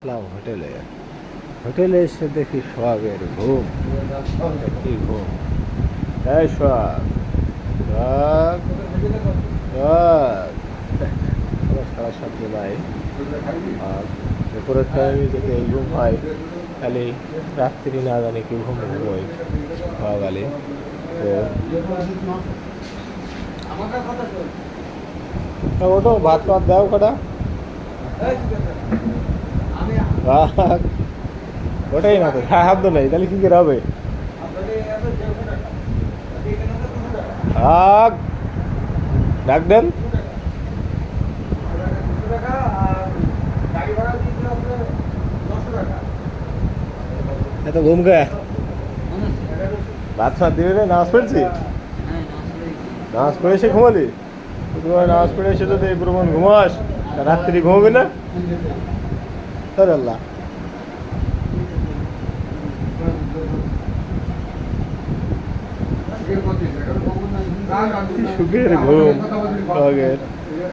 হোটেলে হোটেলে এসে দেখি সোহাগের ঘুম। কি ঘুম! এই সোহাগ, সোহাগ, সোহাগ। আমার সারা শব্দ নাই। আর দুপুরের টাইমে যদি এই ঘুম হয়, খালি রাত্রি না জানি কি ঘুম ঘুমোই সোহাগ আলী। তো ওটো ভাত ভাত দাও কটা। ওটাই না তো, হ্যাঁ হাত নেই, তাহলে কি করে হবে? ডাক দেন। এত ঘুম কে? ভাত ফাত দিবে রে? নামাজ পড়ছি, নামাজ পড়ে এসে ঘুমালি? তোমার নামাজ পড়ে এসে যদি এই প্রমাণ ঘুমাস, রাত্রি ঘুমাবি না? তোর আল্লাহ সুখের ঘুম।